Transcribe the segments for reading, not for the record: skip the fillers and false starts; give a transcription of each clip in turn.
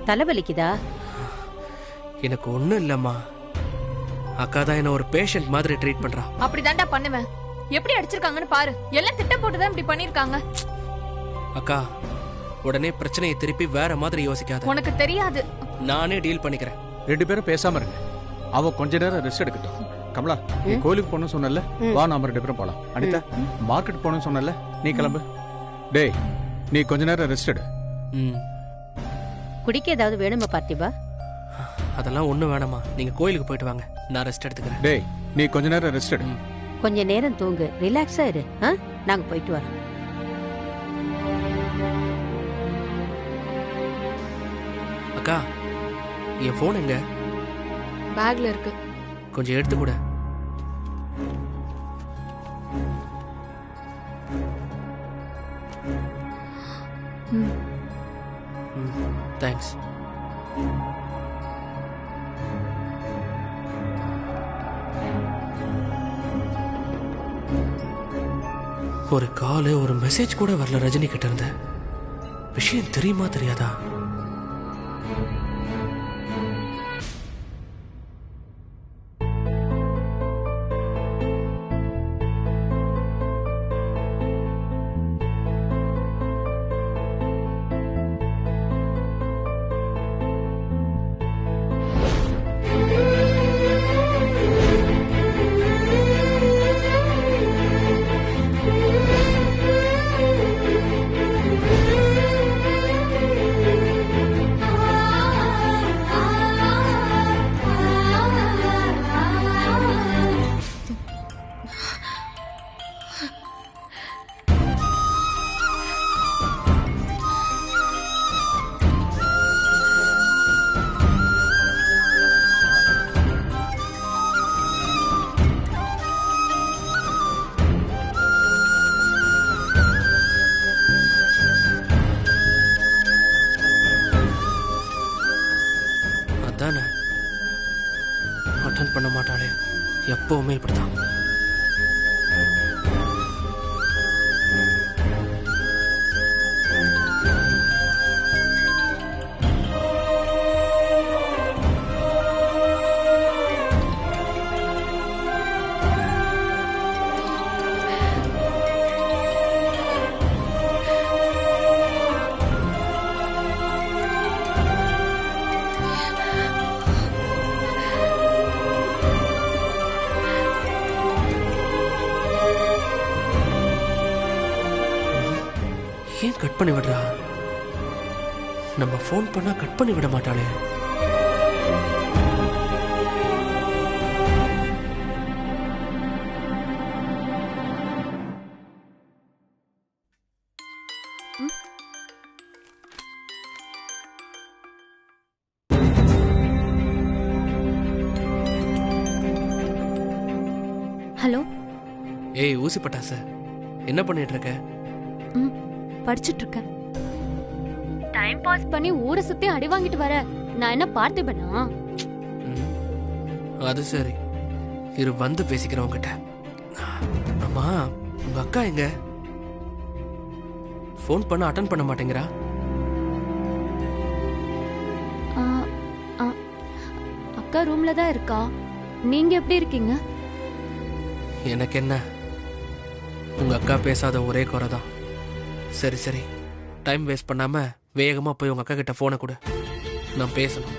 தலைவலிக்குதா? எனக்கு ஒண்ணும் இல்லம்மா. அக்கா தான் என்ன ஒரு பேஷண்ட் மாதிரி ட்ரீட் பண்றா. அப்படிதான்டா பண்ணுவேன். எப்படி அடிச்சிருக்காங்கன்னு பாரு. எல்லாம் திட்டம் போட்டுதான் இப்படி பண்ணிருக்காங்க. அக்கா, உடனே பிரச்சனையை திருப்பி வேற மாதிரி யோசிக்காத. உனக்கு தெரியாது. நானே டீல் பண்ணிக்கிறேன். 2 பேரும் பேசாம இருங்க. அவ கொஞ்ச நேரம் ரெஸ்ட் எடுக்கட்டும். கமலா, நீ கோயிலுக்கு போகணும்னு சொன்னல, வா நாம 2 பேரும் போலாம். அனிதா, மார்க்கெட் போகணும்னு சொன்னல, நீ கிளம்பு. டேய், நீ கொஞ்ச நேரம் ரெஸ்ட் எடு. குடிக்க ஏதாவது வேணுமா பார்த்திபா? அதெல்லாம் ஒண்ணும் வேணாமா, நீங்க கோயிலுக்கு போயிட்டு வாங்க, நான் ரெஸ்ட் எடுத்துக்கிறேன். டேய், நீ கொஞ்ச நேரம் ரெஸ்ட் எடு. கொஞ்ச நேரம் தூங்கு, ரிலாக்ஸா இரு. நாங்க போயிட்டு வரோம். அக்கா, என் போன் எங்க? பேக்ல இருக்கு. கொஞ்சம் எடுத்து கூட. தேங்க்ஸ். ஒரு கால், ஒரு மெசேஜ் கூட வரல ரஜினி கிட்ட இருந்து. விஷயம் தெரியுமா தெரியாதா? அட்டன் பண்ண மாட்டாளே, எப்பவுமே இப்படிதான். ஏன் கட் பண்ணி விடுறா? நம்ம போன் பண்ணா கட் பண்ணி விட மாட்டாளே. ஹலோ. ஏய் ஊசி பட்டாச, என்ன பண்ணிட்டு இருக்க? படிச்சிட்டு இருக்கேன். டைம் பாஸ் பண்ணி ஊரை சுத்தி அடி வாங்கிட்டு வர நான் என்ன பார்த்திபனா? அது சரி, இரு வந்து பேசிக்கிறவங்க கிட்ட. அம்மா, உங்க அக்கா எங்க? போன் பண்ண அட்டன் பண்ண மாட்டேங்கிறா. அக்கா ரூம்ல தான் இருக்கா. நீங்க எப்படி இருக்கீங்க? எனக்கு என்ன, உங்க அக்கா பேசாத ஒரே குறைதான். சரி சரி, டைம் வேஸ்ட் பண்ணாம வேகமா போய் உங்க அக்கா கிட்ட போனை கொடு, நான் பேசணும்.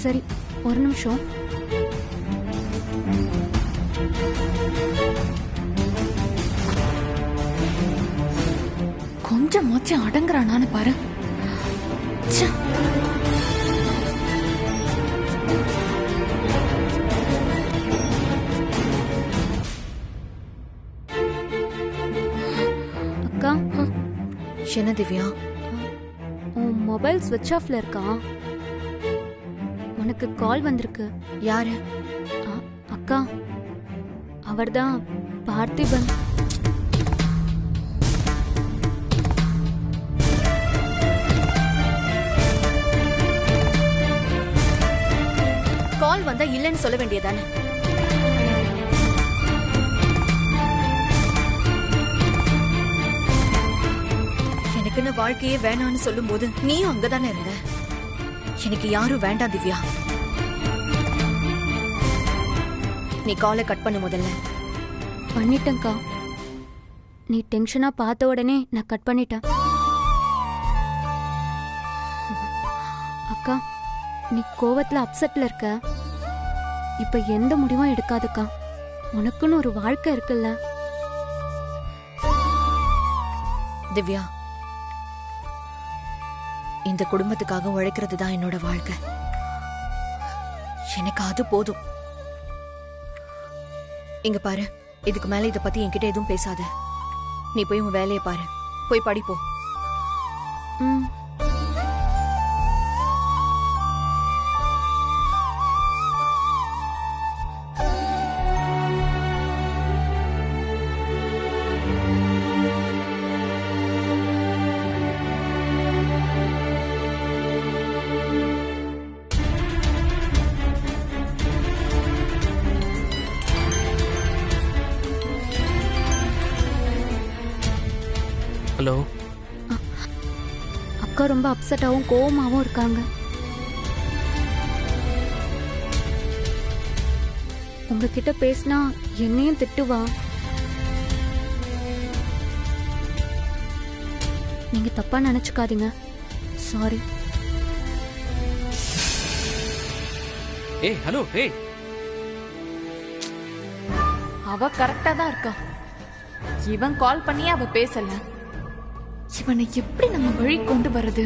சரி, ஒரு நிமிஷம். கொஞ்சம் மூச்சு அடங்குறானான்னு பாரு. என்ன திவ்யா, உன் மொபைல் ஸ்விட்ச் ஆஃப்ல இருக்கா? உனக்கு கால் வந்திருக்கு. யாரு? அக்கா, அவர்தான் பார்த்திபன். கால் வந்தா இல்லைன்னு சொல்ல வேண்டியதானே? எனக்குன்னு வாழ்க்கையே வேணான்னு சொல்லும் போது நீயும் அங்கதானே இருந்த. எனக்கு யாரும் வேண்டாம் திவ்யா. நீ காலை கட் பண்ண முதல்ல. பண்ணிட்டேன்க்கா. நீ டென்ஷனா பார்த்த உடனே நான் கட் பண்ணிட்டேன். அக்கா, நீ கோவத்துல அப்செட்ல இருக்க. இப்ப எந்த முடிவும் எடுக்காதக்கா. உனக்குன்னு ஒரு வாழ்க்கை இருக்குல்ல. திவ்யா, இந்த குடும்பத்துக்காக உழைக்கிறது தான் என்னோட வாழ்க்கை. எனக்கு அது போதும். இங்க பாரு, இதுக்கு மேல இத பத்தி என்கிட்ட எதுவும் பேசாத. நீ போய் உன் வேலையை பாரு. போய் படிப்போ. ம். ஹலோ. அக்கா ரொம்ப அப்செட்டாவும் கோவமாவும் இருக்காங்க. உங்ககிட்ட பேசினா என்னையும் திட்டுவா. நீங்க தப்பா நினைச்சுக்காதீங்க. சாரி. ஏய் ஹலோ. ஏய், அவ கரெக்டா தான் இருக்கா. இவன் கால் பண்ணி அவ பேசல. இவனை எப்படி நம்ம வழி கொண்டு வர்றது?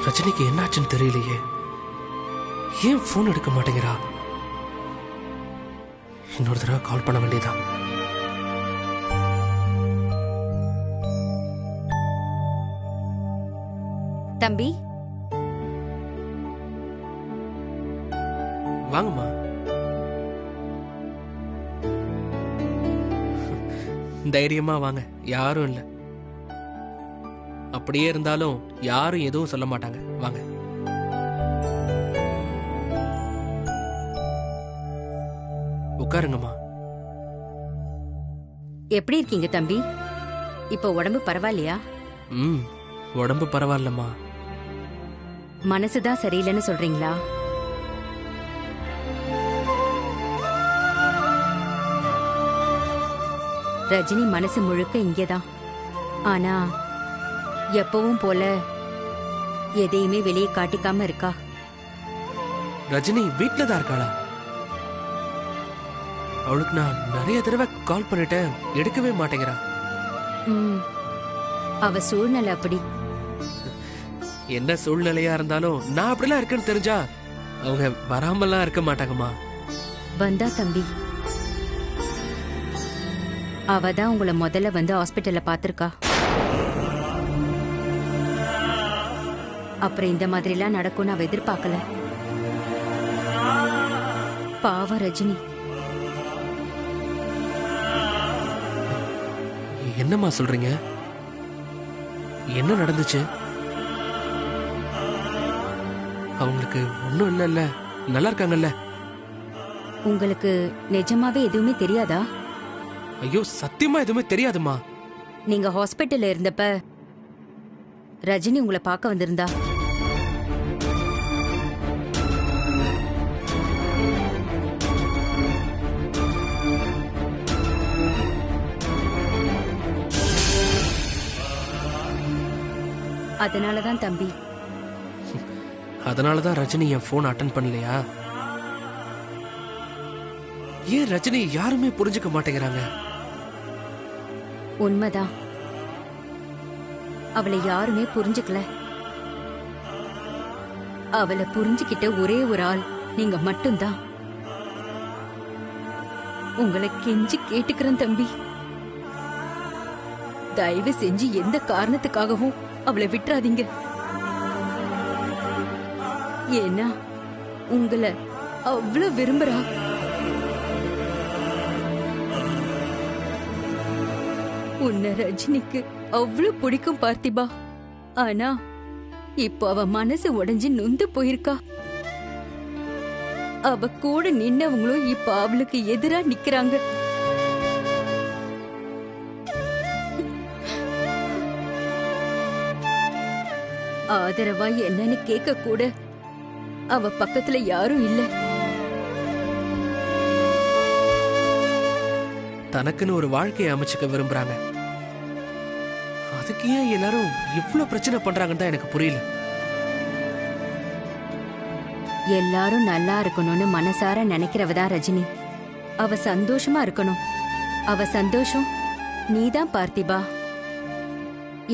ரஜினிக்கு என்னாச்சுன்னு தெரியலையே. ஏன் போன் எடுக்க மாட்டேங்கிறா? இன்னொரு தடவை கால் பண்ண வேண்டியதா? தம்பி, வாங்கம்மா. தைரியமா வாங்க, யாரும் இல்ல. அப்படியே இருந்தாலும் யாரும் எதுவும் சொல்ல மாட்டாங்க. வாங்க. உட்காருங்கம்மா. எப்படி இருக்கீங்க தம்பி? இப்போ உடம்பு பரவாயில்லையா? ம், உடம்பு பரவாயில்லம்மா. மனசுதான் சரியில்லைன்னு சொல்றீங்களா? ரஜினி மனசு முழுக்க இங்கேதான். ஆனா எப்பவும் போல எதையுமே வெளியே காட்டிக்காம இருக்கா. ரஜினி வீட்ல தான் இருக்காளா? அவளுக்கு நான் நிறைய தடவை கால் பண்ணிட்டேன், எடுக்கவே மாட்டேங்கிறா. ம், அவ சூழ்நிலை அப்படி. என்ன சூழ்நிலையா இருந்தாலும் நான் அப்படிலாம் இருக்கேன்னு தெரிஞ்சா அவங்க வராமலாம் இருக்க மாட்டாங்கம்மா. வந்தா தம்பி. அவதான் உங்களை முதல்ல வந்து ஹாஸ்பிட்டல்ல பாத்திருக்கா. அப்புறம் இந்த மாதிரிலாம் நடக்கும்னு அவ எதிர்பார்க்கல. பாவ ரஜினி. என்னம்மா சொல்றீங்க? என்ன நடந்துச்சு? அவங்களுக்கு ஒண்ணும் இல்ல, நல்லா இருக்காங்கல்ல? உங்களுக்கு நிஜமாவே எதுவுமே தெரியாதா? ஐயோ, சத்தியமா எதுவுமே தெரியாதுமா. நீங்க ஹாஸ்பிட்டல்ல இருந்தப்ப ரஜினி உங்களை பார்க்க வந்திருந்தா. அதனாலதான் தம்பி. அதனாலதான் ரஜினி என் போன் அட்டன் பண்ணலையா? ஏன் ரஜினி யாருமே புரிஞ்சுக்க மாட்டேங்கிறாங்க? உண்மைதான், அவளை யாருமே புரிஞ்சுக்கல. அவளை புரிஞ்சுக்கிட்ட ஒரே ஒரு ஆள் நீங்க மட்டும்தான். உங்களை கெஞ்சி கேட்டுக்கிறேன் தம்பி, தயவு செஞ்சு எந்த காரணத்துக்காகவும் அவளை விட்டுறாதீங்க. ஏன்னா உங்களை அவ்வளவு விரும்புறா. உன்னை ரஜினிக்கு அவ்வளவு பிடிக்கும் பார்த்திபா. ஆனா இப்போ அவ மனசு உடைஞ்சு நொந்து போயிருக்கா. அவ கூட நின்னவங்களும் இப்ப அவளுக்கு எதிரா நிக்கிறாங்க. ஆதரவா என்னன்னு கேட்க கூட அவ பக்கத்துல யாரும் இல்ல. தனக்குன்னு ஒரு வாழ்க்கையை அமைச்சுக்க விரும்புறாங்க. அதுக்கு ஏன் எல்லாரும் இவ்ளோ பிரச்சனை பண்றாங்கன்னு தான் எனக்கு புரியல. எல்லாரும் நல்லா இருக்கணும்னு மனசார நினைக்கிறவதான் ரஜினி. அவ சந்தோஷமா இருக்கணும். அவ சந்தோஷம் நீதான் பார்த்திபா.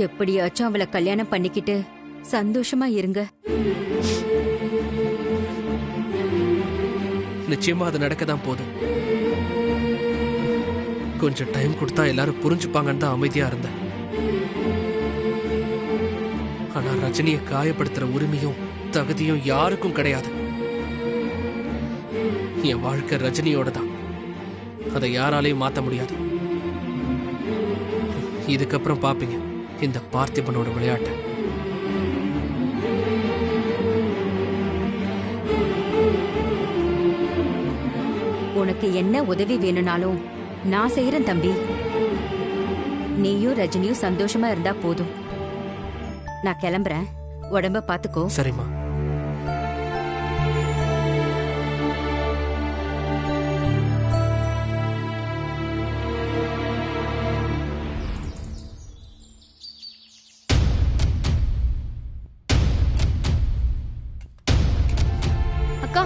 எப்படியாச்சும் அவளை கல்யாணம் பண்ணிக்கிட்டு சந்தோஷமா இருங்க. நிச்சயமா அது நடக்கதான் போகுது. கொஞ்சம் டைம் கொடுத்தா எல்லாரும் புரிஞ்சுப்பாங்கன்னு தான் அமைதியா இருந்தேன். ஆனா ரஜினியை காயப்படுத்துற உரிமையும் தகுதியும் யாருக்கும் கிடையாது. என் வாழ்க்கை ரஜினியோட தான். அதை யாராலையும் மாத்த முடியாது. இதுக்கப்புறம் பாப்பீங்க இந்த பார்த்திபனோட விளையாட்டு. உனக்கு என்ன உதவி வேணும்னாலும் நான் செய்யறேன் தம்பி. நீயும் ரஜினியும் சந்தோஷமா இருந்தா போதும். நான் கிளம்புறேன். உடம்ப பாத்துக்கோ. சரிம்மா. அக்கா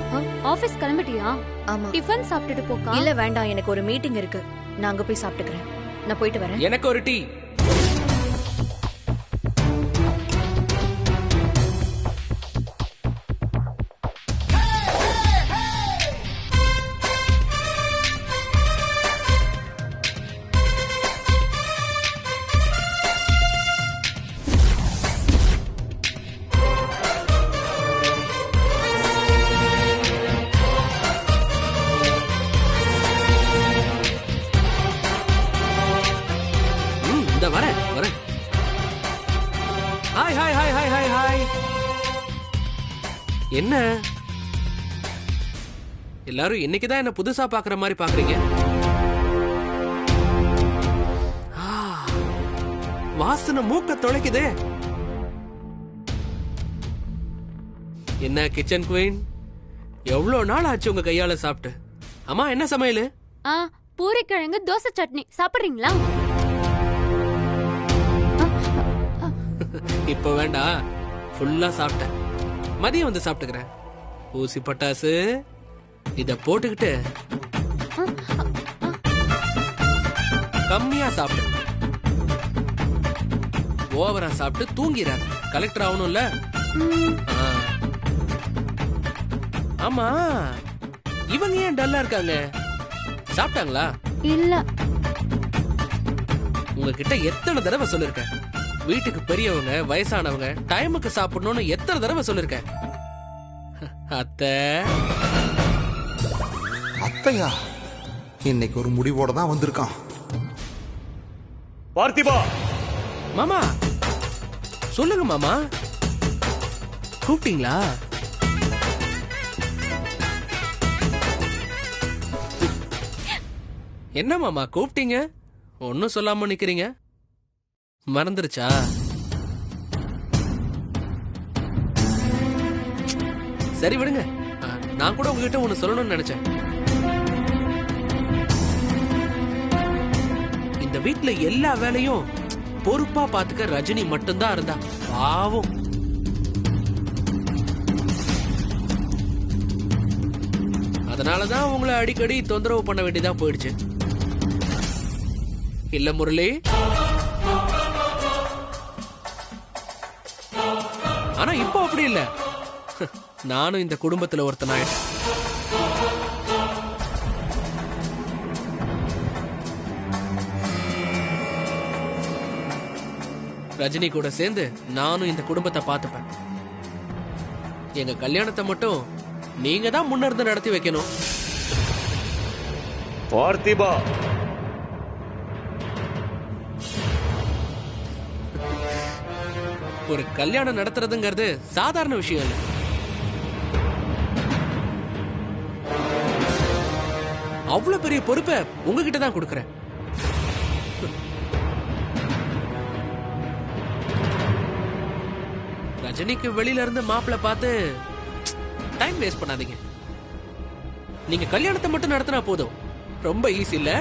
ஆபீஸ் கிளம்பிட்டியா? ஆமா. டிஃபன் சாப்பிட்டுட்டு போக்கா. இல்ல வேண்டாம், எனக்கு ஒரு மீட்டிங் இருக்கு. நான் அங்க போய் சாப்பிட்டுக்கிறேன். நான் போயிட்டு வரேன். எனக்கு ஒரு டீ. வரேன் வரேன். Hi hi hi hi hi hi. என்ன எல்லாரும் இன்னைக்குதான் என்ன புதுசா பாக்குற மாதிரி பாக்குறீங்க? வாசனை மூக்க தொலைக்குதே. என்ன கிச்சன் குவீன், எவ்வளவு நாள் ஆச்சு உங்க கையால சாப்பிட்டு? அம்மா என்ன சமையல்? பூரிக்கிழங்கு தோசை சட்னி. சாப்பிடுறீங்களா? இப்ப வேண்டாம், ஃபுல்லா சாப்பிட்டேன். மதியம் வந்து சாப்பிட்டுக்கிறேன். ஊசி பட்டாசு இத போட்டுக்கிட்டு கம்மியா சாப்பிடு. ஓவரா சாப்பிட்டு தூங்கிறாரு. கலெக்டர் ஆகணும்ல. ஆமா, இவங்க ஏன் டல்லா இருக்காங்க? சாப்பிட்டாங்களா? இல்ல. உங்ககிட்ட எத்தனை தடவை சொல்லிருக்கேன், வீட்டுக்கு பெரியவங்க வயசானவங்க டைமுக்கு சாப்பிடணும்னு எத்தனை தடவை சொல்லிருக்கேன். அத்தை அத்தையா இன்னைக்கு ஒரு முடிவோட தான் வந்திருக்கான். பார்த்திபா. மாமா சொல்லுங்க மாமா, கூப்பிட்டீங்களா? என்ன மாமா கூப்பிட்டீங்க, ஒன்னும் சொல்லாம நிக்கிறீங்க? மறந்துருச்சா? சரி விடுங்க, நான் கூட உங்ககிட்ட ஒண்ணு சொல்லணும்னு நினைச்சேன். இந்த வீட்டுல எல்லா வேலையும் பொறுப்பா பாத்துக்க ரஜினி மட்டும்தான் இருந்தா. பாவம். அதனாலதான் உங்களை அடிக்கடி தொந்தரவு பண்ண வேண்டியதா போயிடுச்சு. இல்ல முரளி? ஆனா இப்போ அப்படி இல்ல. நானும் இந்த குடும்பத்துல ஒருத்தனாயிட்டேன். ரஜினி கூட சேர்ந்து நானும் இந்த குடும்பத்தை பார்த்துப்பேன். எங்க கல்யாணத்தை மட்டும் நீங்க தான் முன்னிருந்து நடத்தி வைக்கணும். பார்த்திபா. ஒரு கல்யாணம் நடத்துறதுங்கிறது சாதாரண விஷயம் இல்ல. அவ்வளவு பெரிய பொறுப்பை உங்ககிட்ட தான் கொடுக்கறேன். ரஜினிக்கு வெளியில இருந்து மாப்பிள்ள பார்த்து டைம் வேஸ்ட் பண்ணாதீங்க. நீங்க கல்யாணத்தை மட்டும் நடத்தினா போதும். ரொம்ப ஈஸி இல்ல?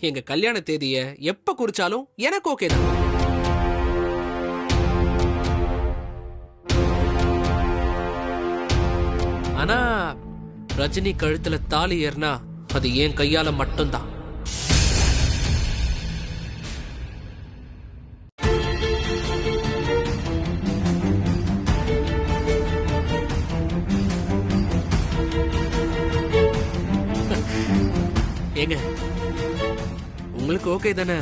எங்க கல்யாண தேதிய எப்ப குறிச்சாலும் எனக்கு ஓகே தான். ஆனா ரஜினி கழுத்துல தாலி ஏறினா அது என் கையால மட்டும்தான். ஏங்க உங்களுக்கு ஓகே தானே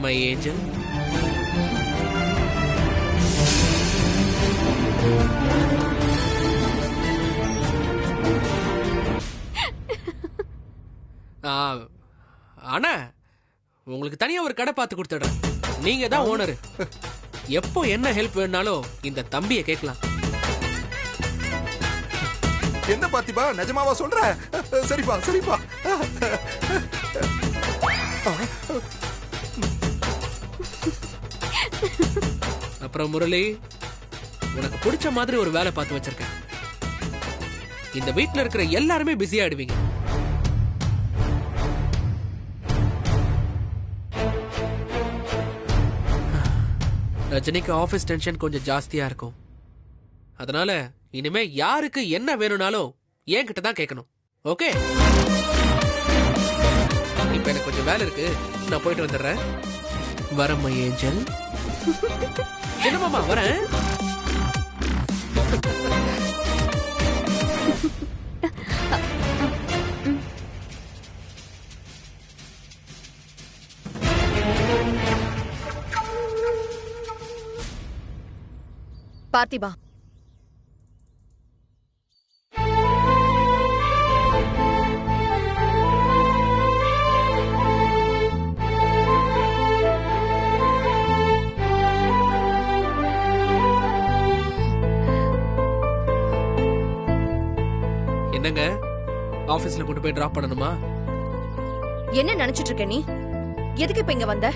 மை ஏஞ்சல்? ஆனா உங்களுக்கு தனியா ஒரு கடை பார்த்து கொடுத்துடுறேன். நீங்க தான் ஓனரு. எப்போ என்ன ஹெல்ப் வேணாலும் இந்த தம்பியை கேட்கலாம். என்ன பார்த்திபா, நிஜமாவா சொல்ற? சரிப்பா சரிப்பா. அப்புறம் முரளி, உனக்கு பிடிச்ச மாதிரி ஒரு வேலை பார்த்து வச்சிருக்கேன். இந்த வீட்டுல இருக்கிற எல்லாருமே பிஸி ஆயிடுவீங்க. ரஜினிக்கு ஆபீஸ் டென்ஷன் கொஞ்சம் ஜாஸ்தியா இருக்கும். அதனால இனிமே யாருக்கு என்ன வேணும்னாலும் என்கிட்ட தான் கேட்கணும். ஓகே? இப்ப எனக்கு கொஞ்சம் வேலை இருக்கு, நான் போயிட்டு வந்துடுறேன். வரம்மா ஏஞ்சல். என்னமாமா வரேன். பார்த்திபா, என்னங்க, ஆபீஸ்ல கொண்டு போய் டிராப் பண்ணணுமா? என்ன நினைச்சிட்டு இருக்க நீ? எதுக்கு இப்ப இங்க வந்த?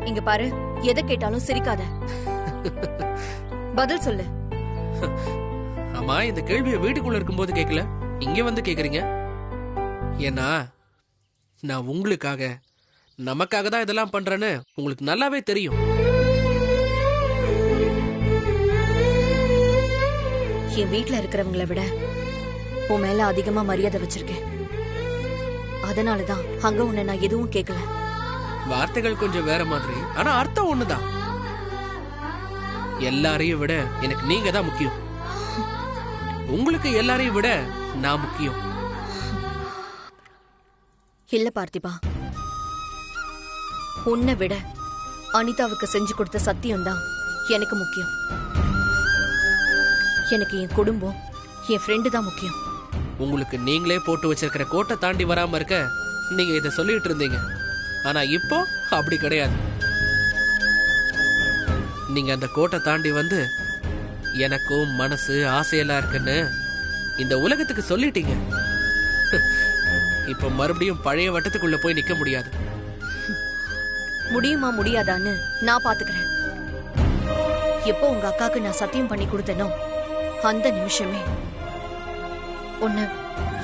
இங்க பாரு, எதை கேட்டாலும் சிரிக்காத. பதில் சொல்லு. ஆமா, இந்த கேள்வியை வீட்டுக்குள்ள இருக்கும்போது கேட்கல, இங்க வந்து கேக்குறீங்க. ஏன்னா நான் உங்களுக்காக, நமக்காக தான் இதெல்லாம் பண்றேன்னு உங்களுக்கு நல்லாவே தெரியும். என் வீட்டுல இருக்கிறவங்களை விட உன் மேல அதிகமா மரியாதை வச்சிருக்கேன். அதனாலதான் அங்க உன்னை நான் எதுவும் கேட்கல. வார்த்தைகள் கொஞ்சம் வேற மாதிரி, ஆனா அர்த்தம் ஒண்ணுதான். எல்லாரையும் விட எனக்கு நீங்க தான் முக்கியம். உங்களுக்கு எல்லாரையும் விட நான் முக்கியம். இல்ல பார்த்திபா, உன்னை விட அனிதாவுக்கு செஞ்சு கொடுத்த சத்தியம் தான் எனக்கு முக்கியம். எனக்கு என் குடும்பம், என் ஃப்ரெண்டு தான் முக்கியம். உங்களுக்கு நீங்களே போட்டு வச்சிருக்கிற கோட்டை தாண்டி வராம இருக்க நீங்க இதை சொல்லிட்டு இருந்தீங்க. ஆனா இப்போ அப்படி கிடையாது. நீங்க அந்த கோட்டை தாண்டி வந்து எனக்கும் மனசு ஆசையெல்லாம் இருக்குன்னு இந்த உலகத்துக்கு சொல்லிட்டீங்க. இப்ப மறுபடியும் பழைய வட்டத்துக்குள்ள போய் நிக்க முடியாது. முடியுமா முடியாதான்னு நான் பாத்துக்கிறேன். எப்போ உங்க அக்காக்கு நான் சத்தியம் பண்ணி கொடுத்தனோ அந்த நிமிஷமே உன்னை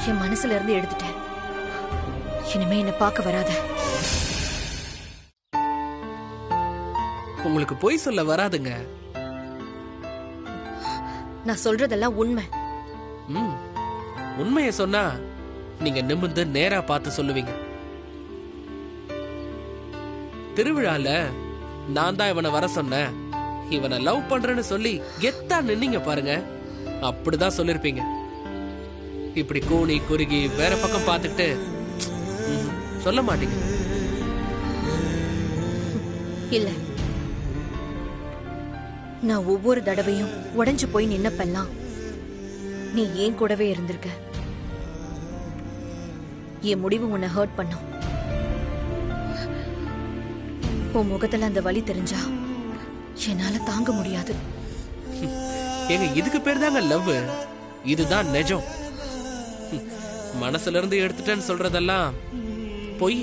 என் மனசுல இருந்து எடுத்துட்டேன். இனிமே என்ன பார்க்க வராத. உங்களுக்கு பொய் சொல்ல வராதுங்க. நான் சொல்றதெல்லாம் உண்மை. உண்மையை சொன்னா நீங்க நிமிர்ந்து நேரா பார்த்து சொல்லுவீங்க. திருவிழால நான் தான் இவனை வர சொன்னேன், இவனை லவ் பண்றேன்னு சொல்லி கெத்தா நின்னீங்க பாருங்க, அப்படிதான் சொல்லிருப்பீங்க. இப்படி கூனி குறுகி வேற பக்கம் பார்த்துக்கிட்டு சொல்ல மாட்டீங்க. இல்ல, நான் ஒவ்வொரு தடவையும் உடைஞ்சு போய் நின்னப்பெல்லாம் நீ ஏன் கூடவே இருந்திருக்க. என் முடிவு உன்னை ஹர்ட் பண்ணும். உன் முகத்துல அந்த வலி தெரிஞ்சா என்னால தாங்க முடியாது. ஏங்க இதுக்கு பேர் தாங்க லவ். இதுதான் நிஜம். மனசுல இருந்து எடுத்துட்டேன்னு சொல்றதெல்லாம் பொய்.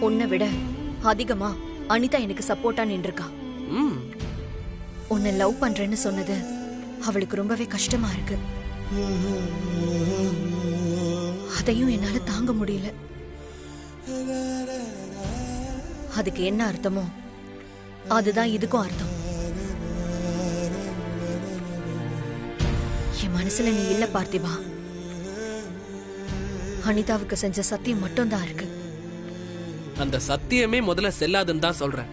உன்னை விட அதிகமா அனிதா எனக்கு சப்போர்ட்டா நின்றுருக்கா. உன்னை லவ் பண்றேன்னு சொன்னது அவளுக்கு ரொம்பவே கஷ்டமா இருக்கு. அதையும் என்னால தாங்க முடியல. அதுக்கு என்ன அர்த்தமோ அதுதான் இதுக்கும் அர்த்தம். என் மனசுல நீ இல்ல பார்த்திபா. அனிதாவுக்கு செஞ்ச சத்தியம் மட்டும் தான் இருக்கு. அந்த சத்தியமே முதல்ல செல்லாதுன்னு தான் சொல்றேன்.